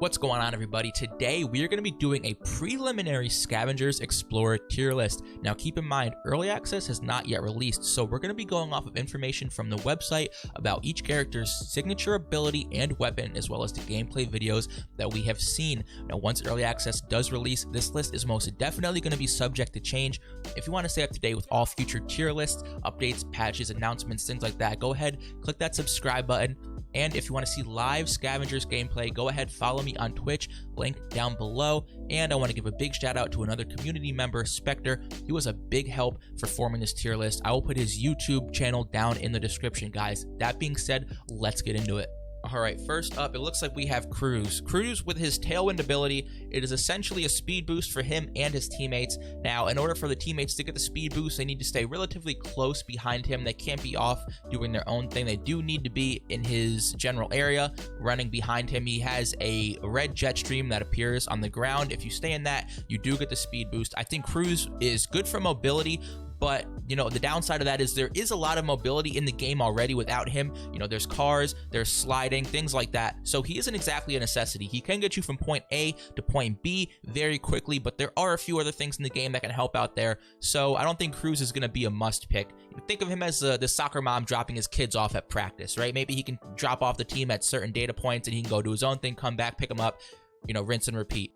What's going on, everybody? Today we are going to be doing a preliminary Scavengers Explorer tier list. Now keep in mind, early access has not yet released, so we're going to be going off of information from the website about each character's signature ability and weapon, as well as the gameplay videos that we have seen. Now once early access does release, this list is most definitely going to be subject to change. If you want to stay up to date with all future tier lists, updates, patches, announcements, things like that, go ahead, click that subscribe button. And if you want to see live Scavengers gameplay, go ahead, follow me on Twitch, link down below. And I want to give a big shout out to another community member, Spectre. He was a big help for forming this tier list. I will put his YouTube channel down in the description, guys. That being said, let's get into it. All right, first up, it looks like we have Cruz. Cruz with his Tailwind ability, it is essentially a speed boost for him and his teammates. Now, in order for the teammates to get the speed boost, they need to stay relatively close behind him. They can't be off doing their own thing. They do need to be in his general area, running behind him. He has a red jet stream that appears on the ground. If you stay in that, you do get the speed boost. I think Cruz is good for mobility, but, you know, the downside of that is there is a lot of mobility in the game already without him. You know, there's cars, there's sliding, things like that. So he isn't exactly a necessity. He can get you from point A to point B very quickly, but there are a few other things in the game that can help out there. So I don't think Cruz is going to be a must pick. Think of him as the soccer mom dropping his kids off at practice, right? Maybe he can drop off the team at certain data points and he can go do his own thing, come back, pick him up, you know, rinse and repeat.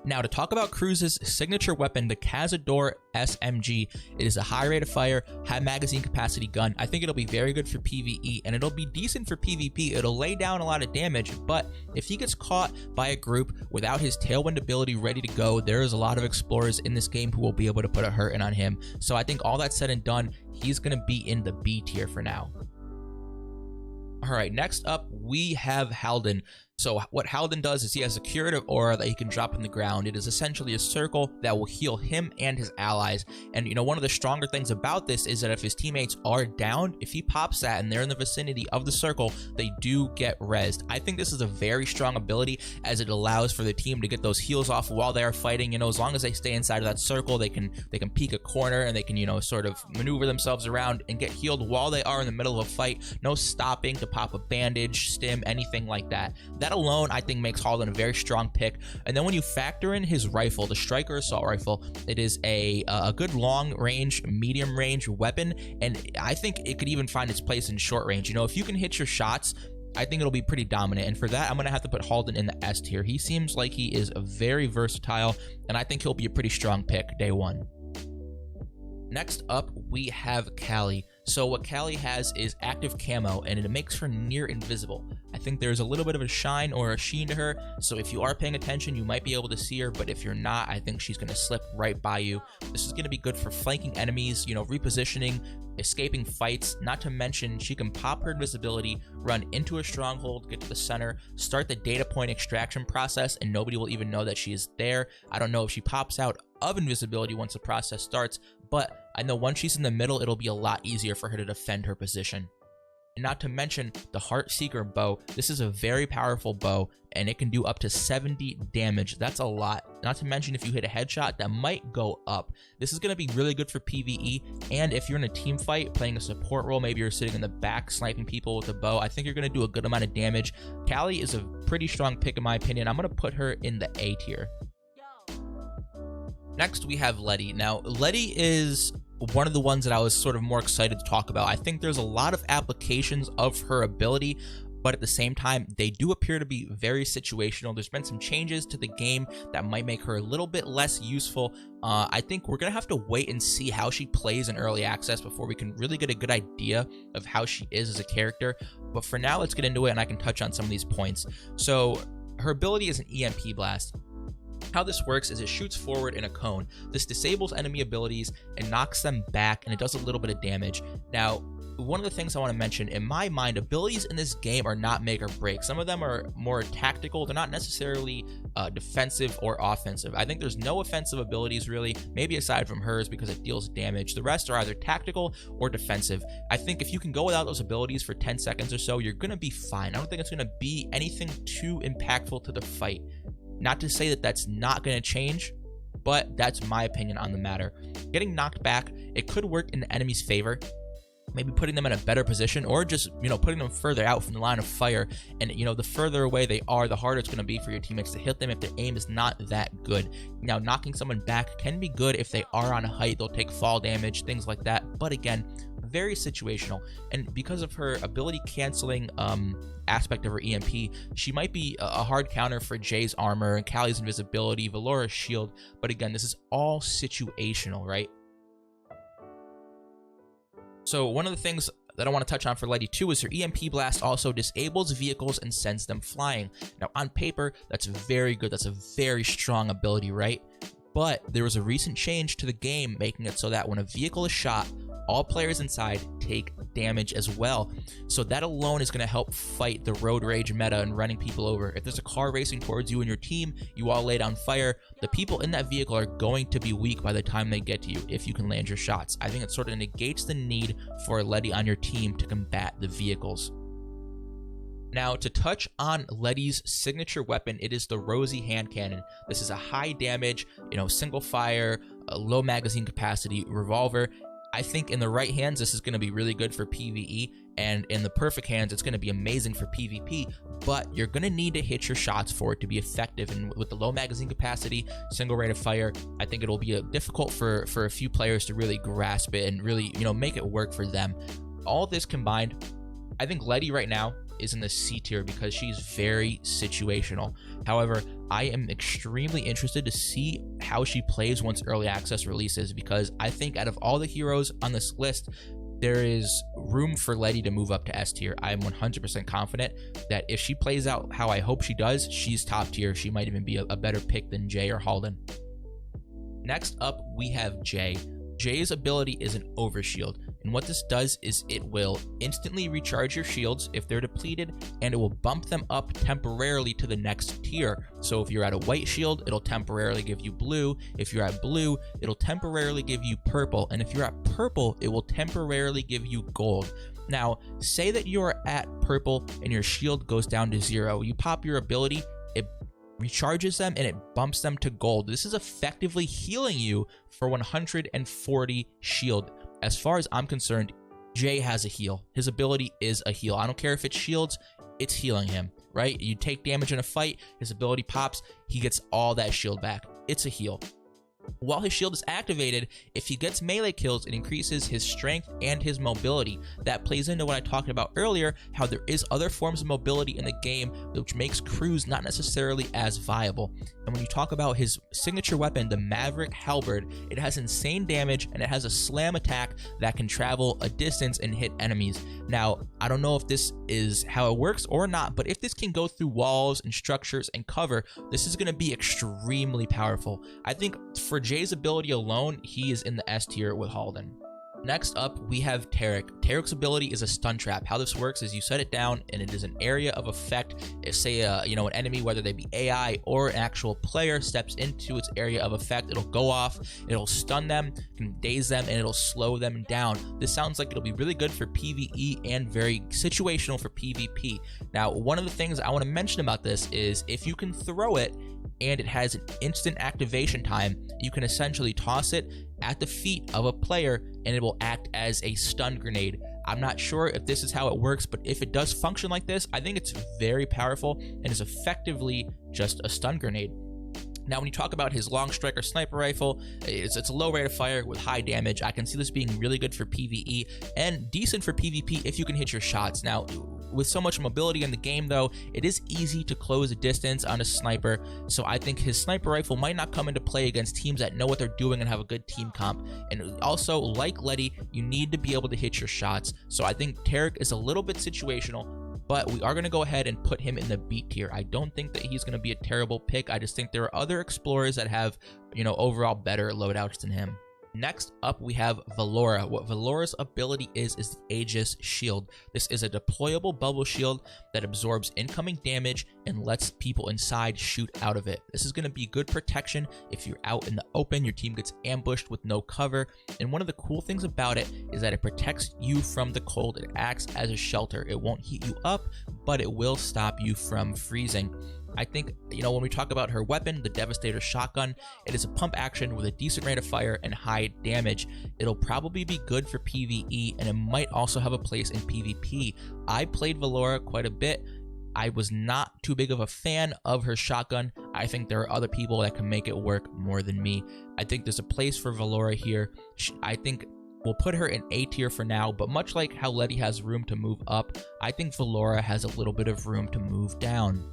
Now, to talk about Cruz's signature weapon, the Cazador SMG, it is a high rate of fire, high magazine capacity gun. I think it'll be very good for PvE, and it'll be decent for PvP. It'll lay down a lot of damage, but if he gets caught by a group without his Tailwind ability ready to go, there is a lot of explorers in this game who will be able to put a hurting on him. So I think all that said and done, he's going to be in the B tier for now. All right, next up, we have Halden. So what Halden does is he has a curative aura that he can drop in the ground. It is essentially a circle that will heal him and his allies. And, you know, one of the stronger things about this is that if his teammates are down, if he pops that and they're in the vicinity of the circle, they do get rezzed. I think this is a very strong ability as it allows for the team to get those heals off while they are fighting. You know, as long as they stay inside of that circle, they can peek a corner and they can, you know, sort of maneuver themselves around and get healed while they are in the middle of a fight. No stopping to pop a bandage, stim, anything like that. That alone, I think, makes Halden a very strong pick. And then when you factor in his rifle, the Striker Assault Rifle, it is a good long range, medium range weapon, and I think it could even find its place in short range. You know, if you can hit your shots, I think it'll be pretty dominant, and for that, I'm going to have to put Halden in the S tier. He seems like he is very versatile, and I think he'll be a pretty strong pick day one. Next up, we have Cali. So what Cali has is active camo, and it makes her near invisible. I think there's a little bit of a shine or a sheen to her, so if you are paying attention, you might be able to see her, but if you're not, I think she's going to slip right by you. This is going to be good for flanking enemies, you know, repositioning, escaping fights, not to mention she can pop her invisibility, run into a stronghold, get to the center, start the data point extraction process, and nobody will even know that she is there. I don't know if she pops out of invisibility once the process starts, but I know once she's in the middle, it'll be a lot easier for her to defend her position. And not to mention the Heartseeker bow. This is a very powerful bow, and it can do up to 70 damage. That's a lot. Not to mention if you hit a headshot, that might go up. This is going to be really good for PvE, and if you're in a team fight, playing a support role, maybe you're sitting in the back sniping people with a bow, I think you're going to do a good amount of damage. Cali is a pretty strong pick in my opinion. I'm going to put her in the A tier. Next, we have Letty. Now, Letty is one of the ones that I was sort of more excited to talk about. I think there's a lot of applications of her ability, but at the same time, they do appear to be very situational. There's been some changes to the game that might make her a little bit less useful. I think we're going to have to wait and see how she plays in early access before we can really get a good idea of how she is as a character. But for now, let's get into it, and I can touch on some of these points. So her ability is an EMP blast. How this works is it shoots forward in a cone. This disables enemy abilities and knocks them back, and it does a little bit of damage. Now, one of the things I want to mention, in my mind, abilities in this game are not make or break. Some of them are more tactical. They're not necessarily defensive or offensive. I think there's no offensive abilities really, maybe aside from hers because it deals damage. The rest are either tactical or defensive. I think if you can go without those abilities for 10 seconds or so, you're going to be fine. I don't think it's going to be anything too impactful to the fight. Not to say that that's not going to change, but that's my opinion on the matter. Getting knocked back, it could work in the enemy's favor. maybe putting them in a better position, or just, putting them further out from the line of fire. And, the further away they are, the harder it's going to be for your teammates to hit them if their aim is not that good. Now, knocking someone back can be good if they are on a height. They'll take fall damage, things like that. But again, very situational. And because of her ability canceling aspect of her EMP, she might be a hard counter for Jay's armor and Cali's invisibility, Velora's shield. But again, this is all situational, right? So one of the things that I want to touch on for Letty too is her EMP blast also disables vehicles and sends them flying. Now on paper, that's very good. That's a very strong ability, right? But there was a recent change to the game making it so that when a vehicle is shot, all players inside take damage as well. So that alone is going to help fight the road rage meta and running people over. If there's a car racing towards you and your team, you all lay down fire, the people in that vehicle are going to be weak by the time they get to you if you can land your shots. I think it sort of negates the need for a Letty on your team to combat the vehicles. Now, to touch on Letty's signature weapon, it is the Rosy hand cannon. This is a high damage, single fire, a low magazine capacity revolver. I think in the right hands, this is going to be really good for PvE, and in the perfect hands, it's going to be amazing for PvP, but you're going to need to hit your shots for it to be effective. And with the low magazine capacity, single rate of fire, I think it'll be difficult for a few players to really grasp it and really, make it work for them. All this combined, I think Letty right now is in the C tier because she's very situational. However, I am extremely interested to see how she plays once early access releases, because I think out of all the heroes on this list, there is room for Letty to move up to S tier. I am 100% confident that if she plays out how I hope she does, she's top tier. She might even be a better pick than Jay or Halden. Next up, we have Jay. Jay's ability is an overshield, and what this does is it will instantly recharge your shields if they're depleted, and it will bump them up temporarily to the next tier. So if you're at a white shield, it'll temporarily give you blue. If you're at blue, it'll temporarily give you purple, and if you're at purple, it will temporarily give you gold. Now, say that you're at purple and your shield goes down to 0. You pop your ability, it recharges them, and it bumps them to gold. This is effectively healing you for 140 shield. As far as I'm concerned, Jay has a heal. His ability is a heal. I don't care if it's shields, it's healing him, right? You take damage in a fight, his ability pops, he gets all that shield back. It's a heal. While his shield is activated, if he gets melee kills, it increases his strength and his mobility. That plays into what I talked about earlier, how there is other forms of mobility in the game, which makes Cruz not necessarily as viable. And when you talk about his signature weapon, the Maverick Halberd, it has insane damage and it has a slam attack that can travel a distance and hit enemies. Now, I don't know if this is how it works or not, but if this can go through walls and structures and cover, this is going to be extremely powerful. I think for Jay's ability alone, he is in the S tier with Halden. Next up, we have Tarik. Tarik's ability is a stun trap. How this works is you set it down, and it is an area of effect. If, say, an enemy, whether they be AI or an actual player, steps into its area of effect, it'll go off, it'll stun them, can daze them, and it'll slow them down. This sounds like it'll be really good for PvE and very situational for PvP. Now, one of the things I want to mention about this is if you can throw it, and it has an instant activation time, you can essentially toss it at the feet of a player and it will act as a stun grenade. I'm not sure if this is how it works, but if it does function like this, I think it's very powerful and is effectively just a stun grenade. Now, when you talk about his long striker sniper rifle, it's a low rate of fire with high damage. I can see this being really good for PvE and decent for PvP if you can hit your shots. Now, with so much mobility in the game, though, it is easy to close a distance on a sniper, so I think his sniper rifle might not come into play against teams that know what they're doing and have a good team comp. And also, like Letty, you need to be able to hit your shots, so I think Tarik is a little bit situational, but we are going to go ahead and put him in the B tier. I don't think that he's going to be a terrible pick. I just think there are other explorers that have, overall better loadouts than him. Next up, we have Velora. What Velora's ability is the Aegis Shield. This is a deployable bubble shield that absorbs incoming damage and lets people inside shoot out of it. This is going to be good protection if you're out in the open, your team gets ambushed with no cover. And one of the cool things about it is that it protects you from the cold. It acts as a shelter. It won't heat you up, but it will stop you from freezing. I think, you know, when we talk about her weapon, the Devastator shotgun, it is a pump action with a decent rate of fire and high damage. It'll probably be good for PvE, and it might also have a place in PvP. I played Velora quite a bit. I was not too big of a fan of her shotgun. I think there are other people that can make it work more than me. I think there's a place for Velora here. I think we'll put her in A tier for now, but much like how Letty has room to move up, I think Velora has a little bit of room to move down.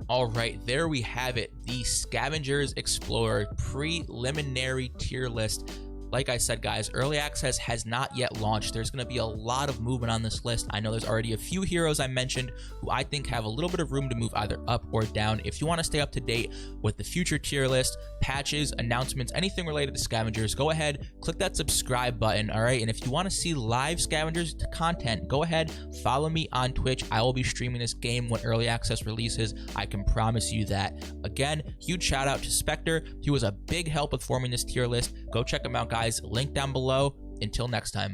All right, there we have it, the Scavengers Explorer preliminary tier list. Like I said, guys, early access has not yet launched. There's going to be a lot of movement on this list. I know there's already a few heroes I mentioned who I think have a little bit of room to move either up or down. If you want to stay up to date with the future tier list, patches, announcements, anything related to Scavengers, go ahead, click that subscribe button, all right? And if you want to see live Scavengers content, go ahead, follow me on Twitch. I will be streaming this game when early access releases. I can promise you that. Again, huge shout out to Spectre. He was a big help with forming this tier list. Go check him out, guys. Link down below. Until next time.